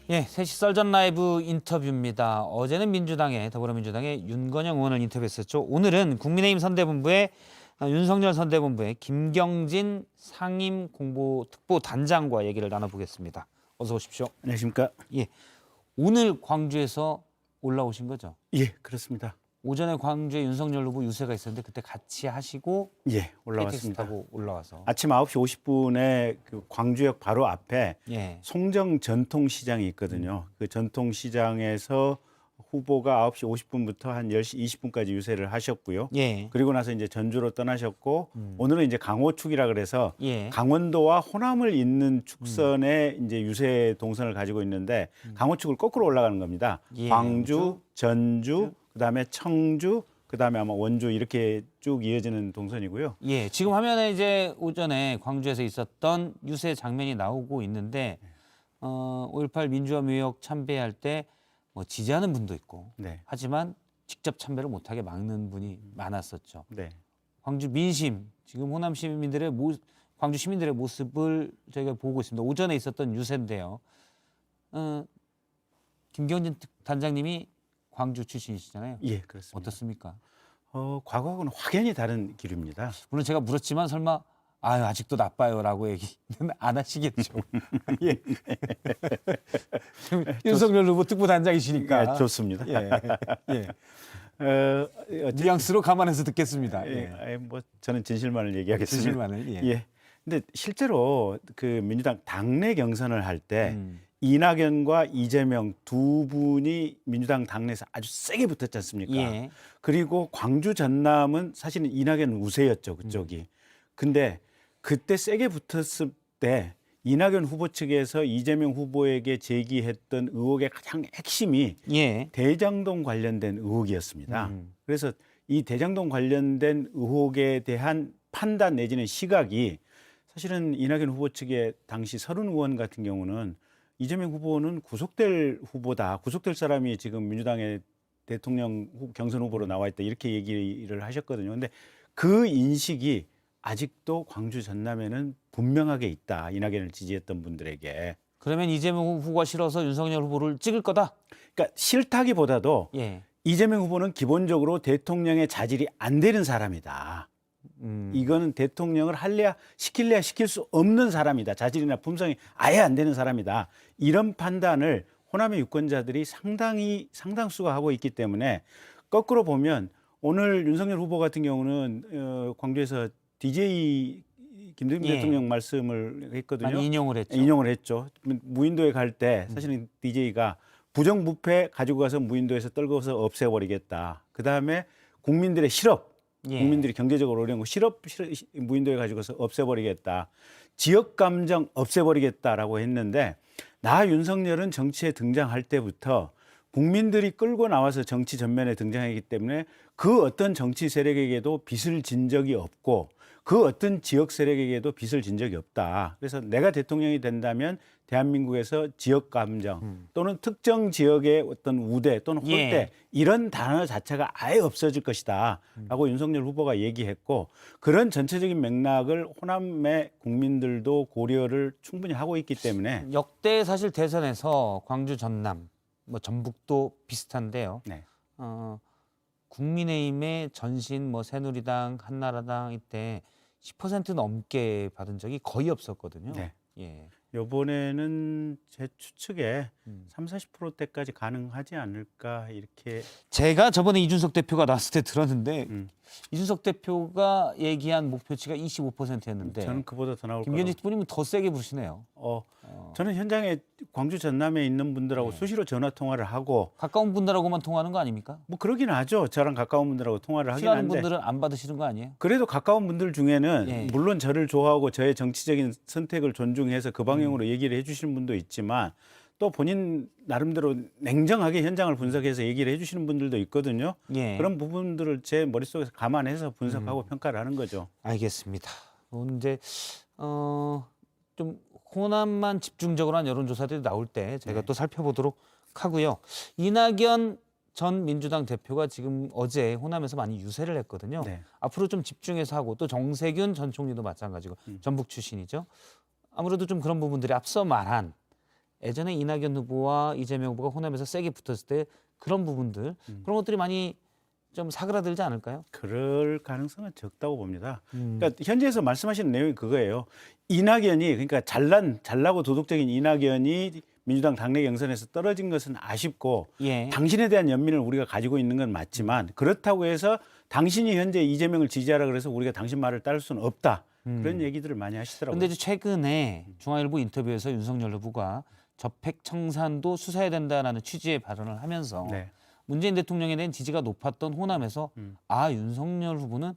예, 3시 썰전 라이브 인터뷰입니다. 어제는 더불어민주당의 윤건영 의원을 인터뷰했었죠. 오늘은 국민의힘 선대본부의 윤석열 선대본부의 김경진 상임공보특보단장과 얘기를 나눠보겠습니다. 어서 오십시오. 안녕하십니까? 예, 오늘 광주에서 올라오신 거죠? 예, 그렇습니다. 오전에 광주에 윤석열 후보 유세가 있었는데 그때 같이 하시고 예, 올라왔습니다. 타고 올라와서 아침 9시 50분에 그 광주역 바로 앞에 예, 송정 전통시장이 있거든요. 그 전통시장에서 후보가 9시 50분부터 한 10시 20분까지 유세를 하셨고요. 예, 그리고 나서 이제 전주로 떠나셨고 오늘은 이제 강호축이라 그래서 예, 강원도와 호남을 잇는 축선에 이제 유세 동선을 가지고 있는데 강호축을 거꾸로 올라가는 겁니다. 예, 광주, 전주, 그다음에 청주, 그다음에 아마 원주 이렇게 쭉 이어지는 동선이고요. 예, 지금 화면에 이제 오전에 광주에서 있었던 유세 장면이 나오고 있는데 5.18 민주화 묘역 참배할 때 뭐 지지하는 분도 있고 네. 하지만 직접 참배를 못하게 막는 분이 많았었죠. 네. 광주 민심, 지금 호남 시민들의 광주 시민들의 모습을 저희가 보고 있습니다. 오전에 있었던 유세인데요. 김경진 단장님이 광주 출신이시잖아요. 예, 그렇습니다. 어떻습니까? 과거하고는 확연히 다른 기류입니다. 물론 제가 물었지만 설마 아직도 나빠요라고 얘기는 안 하시겠죠. 예. 윤석열 후보 특보단장이시니까. 예, 좋습니다. 예. 예. 어쨌든 뉘앙스로 감안해서 듣겠습니다. 예, 뭐 저는 진실만을 얘기하겠습니다. 진실만을. 예. 예. 근데 실제로 그 민주당 당내 경선을 할 때 음. 이낙연과 이재명 두 분이 민주당 당내에서 아주 세게 붙었지 않습니까? 예. 그리고 광주 전남은 사실은 이낙연 우세였죠, 그쪽이. 근데 그때 세게 붙었을 때 이낙연 후보 측에서 이재명 후보에게 제기했던 의혹의 가장 핵심이 예. 대장동 관련된 의혹이었습니다. 그래서 이 대장동 관련된 의혹에 대한 판단 내지는 시각이 사실은 이낙연 후보 측의 당시 서른 의원 같은 경우는 이재명 후보는 구속될 후보다. 구속될 사람이 지금 민주당의 대통령 경선 후보로 나와 있다. 이렇게 얘기를 하셨거든요. 근데 그 인식이 아직도 광주 전남에는 분명하게 있다. 이낙연을 지지했던 분들에게. 그러면 이재명 후보가 싫어서 윤석열 후보를 찍을 거다. 그러니까 싫다기보다도 예. 이재명 후보는 기본적으로 대통령의 자질이 안 되는 사람이다. 이거는 대통령을 시킬래야 시킬 수 없는 사람이다. 자질이나 품성이 아예 안 되는 사람이다. 이런 판단을 호남의 유권자들이 상당수가 하고 있기 때문에 거꾸로 보면 오늘 윤석열 후보 같은 경우는 광주에서 DJ 김대중 예. 대통령 말씀을 했거든요. 많이 인용을 했죠. 인용을 했죠. 무인도에 갈 때 사실은 DJ가 부정부패 가지고 가서 무인도에서 떨궈서 없애버리겠다. 그다음에 국민들의 실업, 예. 국민들이 경제적으로 어려운 거 실업 무인도에 가지고서 없애버리겠다. 지역 감정 없애버리겠다라고 했는데 나 윤석열은 정치에 등장할 때부터 국민들이 끌고 나와서 정치 전면에 등장하기 때문에 그 어떤 정치 세력에게도 빚을 진 적이 없고 그 어떤 지역 세력에게도 빚을 진 적이 없다. 그래서 내가 대통령이 된다면 대한민국에서 지역 감정 또는 특정 지역의 어떤 우대 또는 홀대 예. 이런 단어 자체가 아예 없어질 것이다 라고 윤석열 후보가 얘기했고 그런 전체적인 맥락을 호남의 국민들도 고려를 충분히 하고 있기 때문에 역대 사실 대선에서 광주 전남, 뭐 전북도 비슷한데요. 네. 국민의힘의 전신 뭐 새누리당, 한나라당 이때 10% 넘게 받은 적이 거의 없었거든요. 네. 예. 이번에는 제 추측에 30-40%대까지 가능하지 않을까 이렇게. 제가 저번에 이준석 대표가 나왔을 때 들었는데 이준석 대표가 얘기한 목표치가 25%였는데 저는 그보다 더 나올 거라고. 김경진 부님은 더 세게 부르시네요. 저는 현장에 광주 전남에 있는 분들하고 수시로 전화 통화를 하고 가까운 분들하고만 통하는 거 아닙니까? 뭐 그러긴 하죠. 저랑 가까운 분들하고 통화를 하긴 싫어하는 한데 분들은 안 받으시는 거 아니에요? 그래도 가까운 분들 중에는 예. 물론 저를 좋아하고 저의 정치적인 선택을 존중해서 그 방향으로 얘기를 해주시는 분도 있지만 또 본인 나름대로 냉정하게 현장을 분석해서 얘기를 해주시는 분들도 있거든요. 예. 그런 부분들을 제 머릿속에서 감안해서 분석하고 평가를 하는 거죠. 알겠습니다. 이제 좀 호남만 집중적으로 한 여론조사들이 나올 때 저희가 또 살펴보도록 하고요. 이낙연 전 민주당 대표가 지금 어제 호남에서 많이 유세를 했거든요. 네. 앞으로 좀 집중해서 하고 또 정세균 전 총리도 마찬가지고 전북 출신이죠. 아무래도 좀 그런 부분들이 앞서 말한 예전에 이낙연 후보와 이재명 후보가 호남에서 세게 붙었을 때 그런 부분들 그런 것들이 많이 좀 사그라들지 않을까요? 그럴 가능성은 적다고 봅니다. 그러니까 현지에서 말씀하시는 내용이 그거예요. 이낙연이 그러니까 잘나고 도덕적인 이낙연이 민주당 당내 경선에서 떨어진 것은 아쉽고 예. 당신에 대한 연민을 우리가 가지고 있는 건 맞지만 그렇다고 해서 당신이 현재 이재명을 지지하라 그래서 우리가 당신 말을 따를 수는 없다. 그런 얘기들을 많이 하시더라고요. 그런데 최근에 중앙일보 인터뷰에서 윤석열 후보가 적폐 청산도 수사해야 된다라는 취지의 발언을 하면서 네. 문재인 대통령에 대한 지지가 높았던 호남에서 아 윤석열 후보는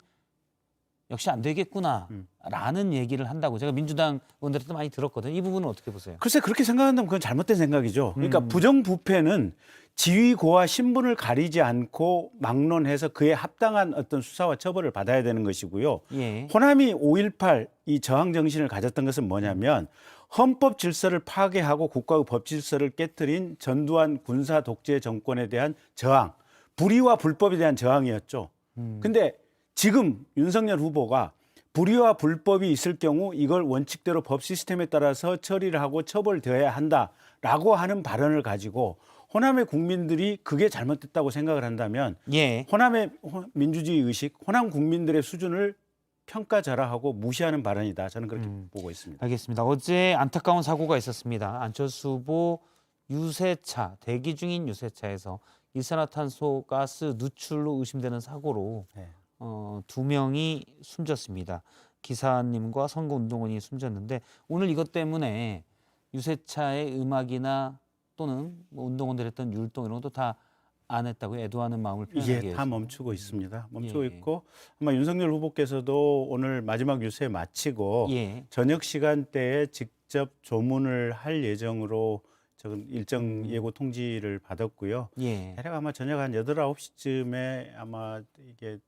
역시 안 되겠구나라는 얘기를 한다고 제가 민주당 의원들한테 많이 들었거든요. 이 부분은 어떻게 보세요? 글쎄 그렇게 생각한다면 그건 잘못된 생각이죠. 그러니까 부정부패는 지위고와 신분을 가리지 않고 막론해서 그에 합당한 어떤 수사와 처벌을 받아야 되는 것이고요. 예. 호남이 5.18 이 저항 정신을 가졌던 것은 뭐냐면 헌법 질서를 파괴하고 국가의 법 질서를 깨뜨린 전두환 군사 독재 정권에 대한 저항, 불의와 불법에 대한 저항이었죠. 근데 지금 윤석열 후보가 불의와 불법이 있을 경우 이걸 원칙대로 법 시스템에 따라서 처리를 하고 처벌되어야 한다라고 하는 발언을 가지고 호남의 국민들이 그게 잘못됐다고 생각을 한다면 예. 호남의 민주주의 의식, 호남 국민들의 수준을 평가절하하고 무시하는 발언이다. 저는 그렇게 보고 있습니다. 알겠습니다. 어제 안타까운 사고가 있었습니다. 안철수 후보 유세차, 대기 중인 유세차에서 일산화탄소 가스 누출로 의심되는 사고로 네. 2명이 숨졌습니다. 기사님과 선거운동원이 숨졌는데 오늘 이것 때문에 유세차의 음악이나 또는 뭐 운동원들 했던 율동 이런 것도 다 안 했다고 애도하는 마음을 표현하기 이게 위해서. 다 멈추고 있습니다. 멈추고 예. 있고 아마 윤석열 후보께서도 오늘 마지막 유세 마치고 예. 저녁 시간대에 직접 조문을 할 예정으로 저는 일정 예고 통지를 받았고요. 예. 대략 아마 저녁 한 8, 9시쯤에 아마 이게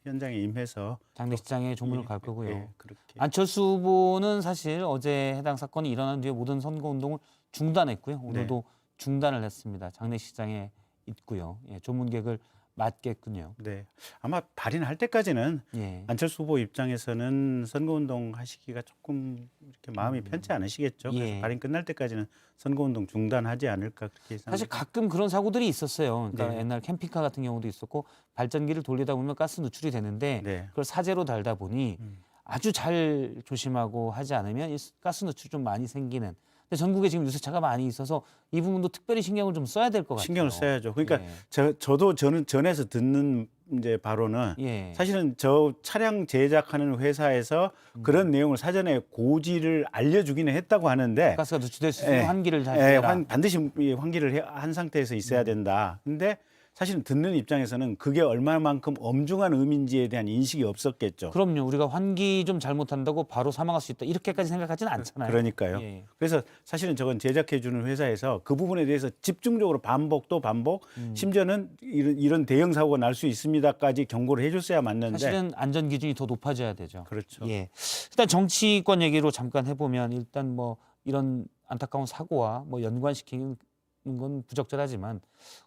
현장에 임해서 장례식장에 조문을 예, 갈 거고요. 예, 그렇게. 안철수 후보는 사실 어제 해당 사건이 일어난 뒤에 모든 선거운동을 중단했고요. 오늘도 중단을 했습니다. 장례식장에 있고요. 예, 조문객을 맞겠군요. 네, 아마 발인할 때까지는 예. 안철수 후보 입장에서는 선거운동 하시기가 조금 이렇게 마음이 편치 않으시겠죠. 그래서 예. 발인 끝날 때까지는 선거운동 중단하지 않을까 그렇게 사실 예상합니다. 가끔 그런 사고들이 있었어요. 그러니까 네. 옛날 캠핑카 같은 경우도 있었고 발전기를 돌리다 보면 가스 누출이 되는데 네. 그걸 사제로 달다 보니 아주 잘 조심하고 하지 않으면 이 가스 누출이 좀 많이 생기는. 근데 전국에 지금 유세차가 많이 있어서 이 부분도 특별히 신경을 좀 써야 될 것 같아요. 신경을 써야죠. 그러니까 예. 저는 전에서 듣는 이제 바로는 예. 사실은 저 차량 제작하는 회사에서 그런 내용을 사전에 고지를 알려주기는 했다고 하는데 가스가 누출될 수 있는 예. 환기를 잘 예, 해라. 반드시 이 환기를 한 상태에서 있어야 된다. 근데 사실은 듣는 입장에서는 그게 얼마만큼 엄중한 의미인지에 대한 인식이 없었겠죠. 그럼요. 우리가 환기 좀 잘못한다고 바로 사망할 수 있다. 이렇게까지 생각하지는 않잖아요. 그러니까요. 예. 그래서 사실은 저건 제작해주는 회사에서 그 부분에 대해서 집중적으로 반복 또 반복, 심지어는 이런 대형 사고가 날 수 있습니다까지 경고를 해줬어야 맞는데. 사실은 안전 기준이 더 높아져야 되죠. 그렇죠. 예. 일단 정치권 얘기로 잠깐 해보면 일단 뭐 이런 안타까운 사고와 뭐 연관시키는 건 부적절하지만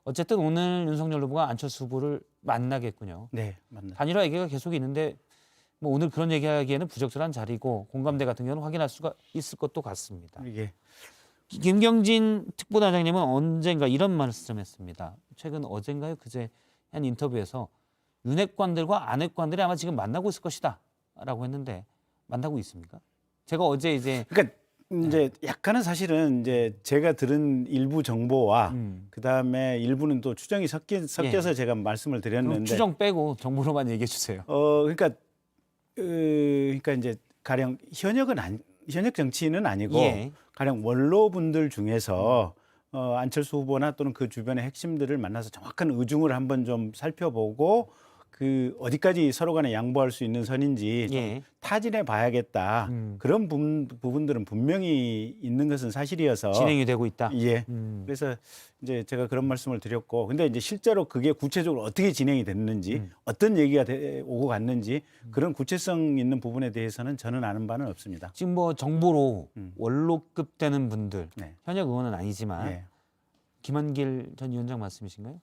어쨌든 오늘 윤석열 후보가 안철수 후보를 만나겠군요. 네, 맞나요? 단일화 얘기가 계속 있는데 뭐 오늘 그런 얘기하기에는 부적절한 자리고 공감대 같은 경우는 확인할 수가 있을 것도 같습니다. 이게 김경진 특보단장님은 언젠가 이런 말씀했습니다. 최근 어젠가요? 그제 한 인터뷰에서 윤핵관들과 안핵관들이 아마 지금 만나고 있을 것이다라고 했는데 만나고 있습니까? 제가 어제 이제 그러니까 이제 약간은 사실은 이제 제가 들은 일부 정보와 그다음에 일부는 또 추정이 섞여서 제가 말씀을 그럼 드렸는데 추정 빼고 정보로만 얘기해 주세요. 그러니까 이제 가령 현역 정치인은 아니고 예. 가령 원로분들 중에서 안철수 후보나 또는 그 주변의 핵심들을 만나서 정확한 의중을 한번 좀 살펴보고 그 어디까지 서로 간에 양보할 수 있는 선인지 좀 예. 타진해 봐야겠다. 그런 부분들은 분명히 있는 것은 사실이어서 진행이 되고 있다. 예. 그래서 이제 제가 그런 말씀을 드렸고, 근데 이제 실제로 그게 구체적으로 어떻게 진행이 됐는지, 어떤 얘기가 오고 갔는지 그런 구체성 있는 부분에 대해서는 저는 아는 바는 없습니다. 지금 뭐 정보로 원로급 되는 분들 네. 현역 의원은 아니지만 예. 김한길 전 위원장 말씀이신가요?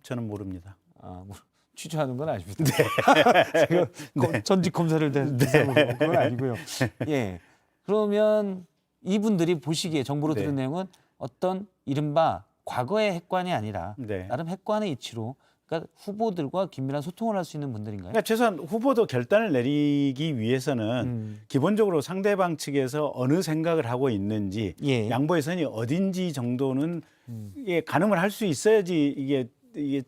저는 모릅니다. 아, 뭐 취재하는 건 아닙니다. 제가 전직 검사를 된 대상으로 그건 아니고요. 예. 그러면 이분들이 보시기에 정보로 네. 들은 내용은 어떤 이른바 과거의 핵관이 아니라 네. 나름 핵관의 이치로 그러니까 후보들과 긴밀한 소통을 할 수 있는 분들인가요? 그러니까 최소한 후보도 결단을 내리기 위해서는 기본적으로 상대방 측에서 어느 생각을 하고 있는지 예. 양보의 선이 어딘지 정도는 이게 가늠을 할 수 있어야지 이게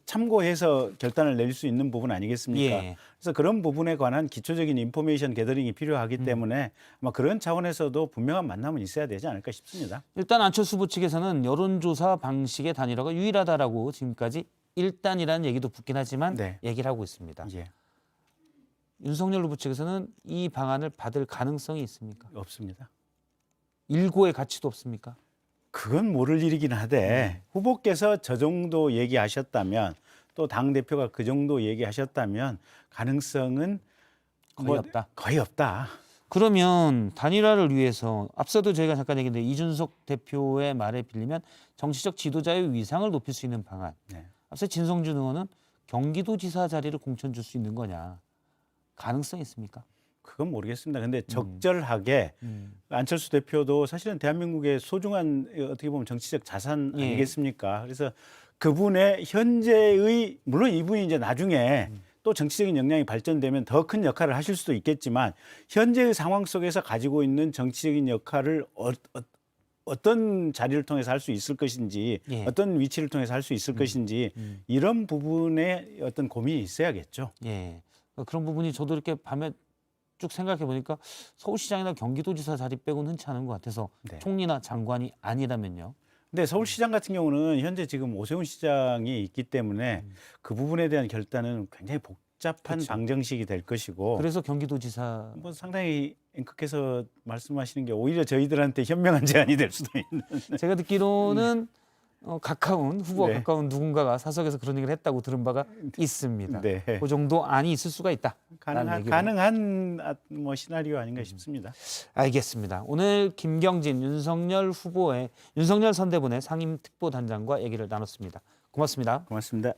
참고해서 결단을 내릴 수 있는 부분 아니겠습니까? 예. 그래서 그런 부분에 관한 기초적인 인포메이션 게더링이 필요하기 때문에 아마 그런 차원에서도 분명한 만남은 있어야 되지 않을까 싶습니다. 일단 안철수 후보 측에서는 여론조사 방식의 단일화가 유일하다라고 지금까지 일단이라는 얘기도 붙긴 하지만 네. 얘기를 하고 있습니다. 예, 윤석열 후보 측에서는 이 방안을 받을 가능성이 있습니까? 없습니다. 일고의 가치도 없습니까? 그건 모를 일이긴 하되 후보께서 저 정도 얘기하셨다면 또 당 대표가 그 정도 얘기하셨다면 가능성은 거의 없다. 거의 없다. 그러면 단일화를 위해서 앞서도 저희가 잠깐 얘기했는데 이준석 대표의 말에 빌리면 정치적 지도자의 위상을 높일 수 있는 방안. 네. 앞서 진성준 의원은 경기도지사 자리를 공천 줄 수 있는 거냐. 가능성이 있습니까? 그건 모르겠습니다. 근데 적절하게 안철수 대표도 사실은 대한민국의 소중한 어떻게 보면 정치적 자산 예. 아니겠습니까? 그래서 그분의 현재의 물론 이분이 이제 나중에 또 정치적인 역량이 발전되면 더 큰 역할을 하실 수도 있겠지만 현재의 상황 속에서 가지고 있는 정치적인 역할을 어떤 자리를 통해서 할 수 있을 것인지 예. 어떤 위치를 통해서 할 수 있을 것인지 이런 부분에 어떤 고민이 있어야겠죠. 예. 그런 부분이 저도 이렇게 밤에 쭉 생각해 보니까 서울시장이나 경기도지사 자리 빼고는 흔치 않은 것 같아서 네. 총리나 장관이 아니라면요. 근데 서울시장 같은 경우는 현재 지금 오세훈 시장이 있기 때문에 그 부분에 대한 결단은 굉장히 복잡한 그쵸. 방정식이 될 것이고 그래서 경기도지사 뭐 상당히 앵커께서 말씀하시는 게 오히려 저희들한테 현명한 제안이 될 수도 있는. 제가 듣기로는 가까운 후보가 네. 가까운 누군가가 사석에서 그런 얘기를 했다고 들은 바가 있습니다. 네. 그 정도 안이 있을 수가 있다. 가능한 뭐 시나리오 아닌가 싶습니다. 알겠습니다. 오늘 김경진 윤석열 선대본의 상임 특보단장과 얘기를 나눴습니다. 고맙습니다. 고맙습니다.